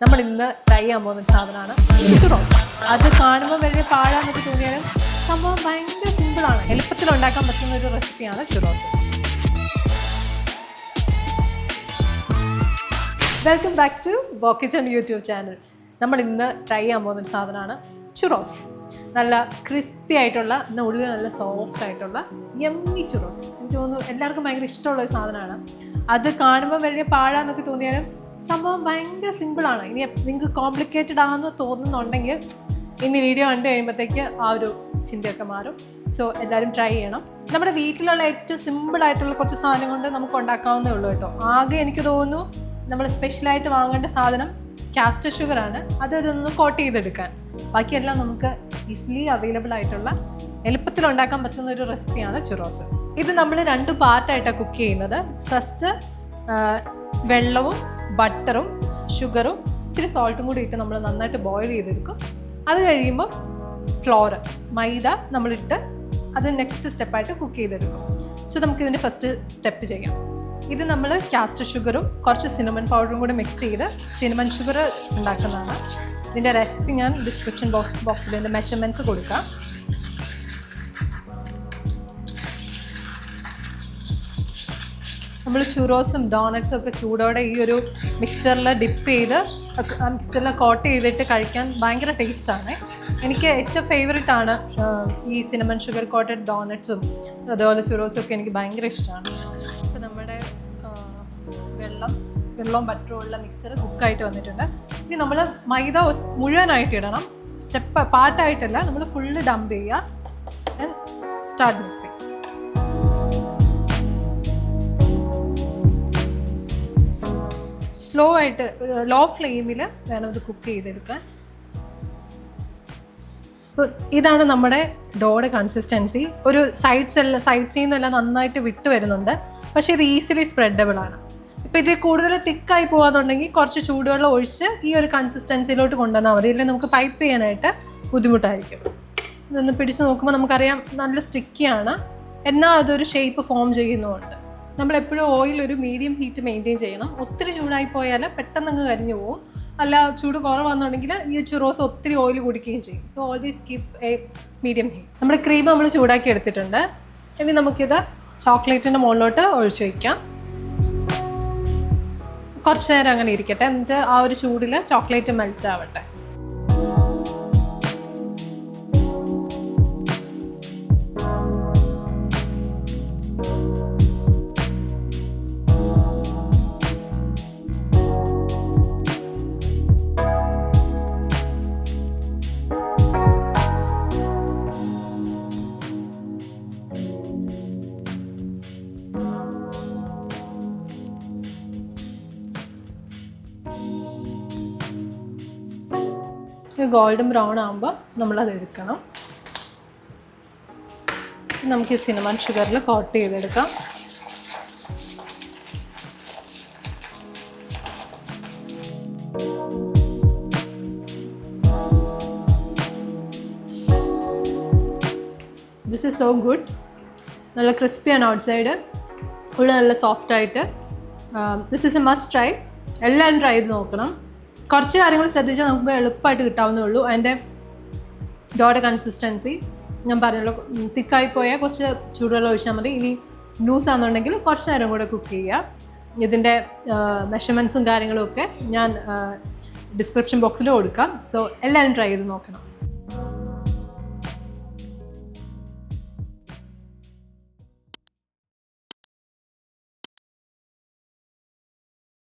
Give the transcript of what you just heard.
നമ്മൾ ഇന്ന് ട്രൈ ചെയ്യാൻ പോകുന്ന ഒരു സാധനമാണ് ചുറോസ്. അത് കാണുമ്പോൾ വലിയ പാടാന്നൊക്കെ തോന്നിയാലും സംഭവം ഭയങ്കര സിമ്പിളാണ്. എളുപ്പത്തിൽ ഉണ്ടാക്കാൻ പറ്റുന്ന ഒരു റെസിപ്പിയാണ് ചുറോസ്. വെൽക്കം ബാക്ക് ടു ബോക്കിച്ചൻ യൂട്യൂബ് ചാനൽ. നമ്മൾ ഇന്ന് ട്രൈ ചെയ്യാൻ പോകുന്ന ഒരു സാധനമാണ് ചുറോസ്. നല്ല ക്രിസ്പി ആയിട്ടുള്ള, എന്നാൽ ഉള്ളിൽ നല്ല സോഫ്റ്റ് ആയിട്ടുള്ള യമ്മി ചുറോസ്. എനിക്ക് തോന്നുന്നു എല്ലാവർക്കും ഭയങ്കര ഇഷ്ടമുള്ളൊരു സാധനമാണ്. അത് കാണുമ്പോൾ വലിയ പാടാന്നൊക്കെ തോന്നിയാലും സംഭവം ഭയങ്കര സിമ്പിളാണ്. ഇനി നിങ്ങൾക്ക് കോംപ്ലിക്കേറ്റഡ് ആണെന്ന് തോന്നുന്നുണ്ടെങ്കിൽ ഇനി വീഡിയോ കണ്ടു കഴിയുമ്പോഴത്തേക്ക് ആ ഒരു ചിന്തയൊക്കെ മാറും. സോ എല്ലാവരും ട്രൈ ചെയ്യണം. നമ്മുടെ വീട്ടിലുള്ള ഏറ്റവും സിമ്പിളായിട്ടുള്ള കുറച്ച് സാധനം കൊണ്ട് നമുക്ക് ഉണ്ടാക്കാവുന്നേ ഉള്ളൂ കേട്ടോ. ആകെ എനിക്ക് തോന്നുന്നു നമ്മൾ സ്പെഷ്യലായിട്ട് വാങ്ങേണ്ട സാധനം കാസ്റ്റർ ഷുഗറാണ്. അതൊന്ന് കോട്ട് ചെയ്തെടുക്കാൻ. ബാക്കിയെല്ലാം നമുക്ക് ഈസിലി അവൈലബിൾ ആയിട്ടുള്ള എളുപ്പത്തിൽ ഉണ്ടാക്കാൻ പറ്റുന്ന ഒരു റെസിപ്പിയാണ് ചുറോസ്. ഇത് നമ്മൾ 2 പാർട്ടായിട്ടാണ് കുക്ക് ചെയ്യുന്നത്. ഫസ്റ്റ് വെള്ളവും ബട്ടറും ഷുഗറും ഇത്തിരി സോൾട്ടും കൂടി ഇട്ട് നമ്മൾ നന്നായിട്ട് ബോയിൽ ചെയ്തെടുക്കും. അത് കഴിയുമ്പോൾ ഫ്ലോറ് മൈദ നമ്മളിട്ട് അത് നെക്സ്റ്റ് സ്റ്റെപ്പായിട്ട് കുക്ക് ചെയ്തെടുക്കും. സോ നമുക്കിതിൻ്റെ ഫസ്റ്റ് സ്റ്റെപ്പ് ചെയ്യാം. ഇത് നമ്മൾ കാസ്റ്റർ ഷുഗറും കുറച്ച് സിനമൺ പൗഡറും കൂടി മിക്സ് ചെയ്ത് സിനമൺ ഷുഗർ ഉണ്ടാക്കുന്നതാണ്. ഇതിൻ്റെ റെസിപ്പി ഞാൻ ഡിസ്ക്രിപ്ഷൻ ബോക്സിൽ ഇതിൻ്റെ മെഷർമെൻറ്റ്സ് കൊടുക്കാം. നമ്മൾ ചുറോസും ഡോണറ്റ്സും ഒക്കെ ചൂടോടെ ഈ ഒരു മിക്സറിൽ ഡിപ്പ് ചെയ്ത് മിക്സറിൽ കോട്ട് ചെയ്തിട്ട് കഴിക്കാൻ ഭയങ്കര ടേസ്റ്റാണ്. എനിക്ക് ഏറ്റവും ഫേവറേറ്റ് ആണ് ഈ സിനമൺ ഷുഗർ കോട്ടഡ് ഡോണറ്റ്സും അതുപോലെ ചുറോസും ഒക്കെ എനിക്ക് ഭയങ്കര ഇഷ്ടമാണ്. അപ്പോൾ നമ്മുടെ വെള്ളവും ബട്ടറും ഉള്ള മിക്സർ കുക്കായിട്ട് വന്നിട്ടുണ്ട്. ഇനി നമ്മൾ മൈദ മുഴുവനായിട്ട് ഇടണം. സ്റ്റെപ്പ് പാർട്ടായിട്ടല്ല, നമ്മൾ ഫുള്ള് ഡംപ് ചെയ്യുക ആൻഡ് സ്റ്റാർട്ട് മിക്സിങ്. സ്ലോ ആയിട്ട് ലോ ഫ്ലെയിമിൽ വേണം ഇത് കുക്ക് ചെയ്തെടുക്കാൻ. അപ്പോൾ ഇതാണ് നമ്മുടെ ഡോയുടെ കൺസിസ്റ്റൻസി. ഒരു സൈഡ്സിൽ നിന്നെല്ലാം നന്നായിട്ട് വിട്ട് വരുന്നുണ്ട്. പക്ഷേ ഇത് ഈസിലി സ്പ്രെഡബിൾ ആണ്. ഇപ്പോൾ ഇത് കൂടുതൽ തിക്കായി പോകാന്നുണ്ടെങ്കിൽ കുറച്ച് ചൂടുവെള്ളം ഒഴിച്ച് ഈ ഒരു കൺസിസ്റ്റൻസിയിലോട്ട് കൊണ്ടുവന്നാൽ മതി. ഇല്ലെങ്കിൽ നമുക്ക് പൈപ്പ് ചെയ്യാനായിട്ട് ബുദ്ധിമുട്ടായിരിക്കും. ഇതൊന്ന് പിടിച്ച് നോക്കുമ്പോൾ നമുക്കറിയാം നല്ല സ്റ്റിക്കിയാണ്, എന്നാൽ അതൊരു ഷേപ്പ് ഫോം ചെയ്യുന്നുമുണ്ട്. നമ്മളെപ്പോഴും ഓയിൽ ഒരു മീഡിയം ഹീറ്റ് മെയിൻറ്റെയിൻ ചെയ്യണം. ഒത്തിരി ചൂടായി പോയാൽ പെട്ടെന്ന് അങ്ങ് കരിഞ്ഞു പോകും. അല്ല ചൂട് കുറവാണെന്നുണ്ടെങ്കിൽ ഈ ചുറോസ് ഒത്തിരി ഓയിൽ കുടിക്കുകയും ചെയ്യും. So always keep A medium heat. നമ്മുടെ ക്രീം നമ്മൾ ചൂടാക്കി എടുത്തിട്ടുണ്ട്. ഇനി നമുക്കിത് ചോക്ലേറ്റിൻ്റെ മുകളിലോട്ട് ഒഴിച്ച് വയ്ക്കാം. കുറച്ച് നേരം അങ്ങനെ ഇരിക്കട്ടെ. എന്നിട്ട് ആ ഒരു ചൂടിൽ ചോക്ലേറ്റ് മെൽറ്റ് ആവട്ടെ. ഗോൾഡൻ ബ്രൗൺ ആകുമ്പോൾ നമ്മളത് എടുക്കണം. നമുക്ക് ഈ സിനമൺ ഷുഗറിൽ കോട്ട് ചെയ്തെടുക്കാം. This is so good. നല്ല ക്രിസ്പിയാണ് ഔട്ട് സൈഡ്, ഉള്ള നല്ല സോഫ്റ്റായിട്ട്. This is A must try. എല്ലാവരും ട്രൈ ചെയ്ത് നോക്കണം. കുറച്ച് കാര്യങ്ങൾ ശ്രദ്ധിച്ചാൽ നമുക്ക് എളുപ്പമായിട്ട് കിട്ടാവുന്നേ ഉള്ളൂ. അതിൻ്റെ ഡോയുടെ കൺസിസ്റ്റൻസി ഞാൻ പറഞ്ഞല്ലോ, തിക്കായി പോയാൽ കുറച്ച് ചൂടുവെള്ളം ഒഴിച്ചാൽ മതി. ഇനി ലൂസ് ആണെന്നുണ്ടെങ്കിൽ കുറച്ച് നേരം കൂടെ കുക്ക് ചെയ്യുക. ഇതിൻ്റെ മെഷർമെൻറ്റ്സും കാര്യങ്ങളും ഒക്കെ ഞാൻ ഡിസ്ക്രിപ്ഷൻ ബോക്സിൽ കൊടുക്കാം. സോ എല്ലാവരും ട്രൈ ചെയ്ത് നോക്കണം.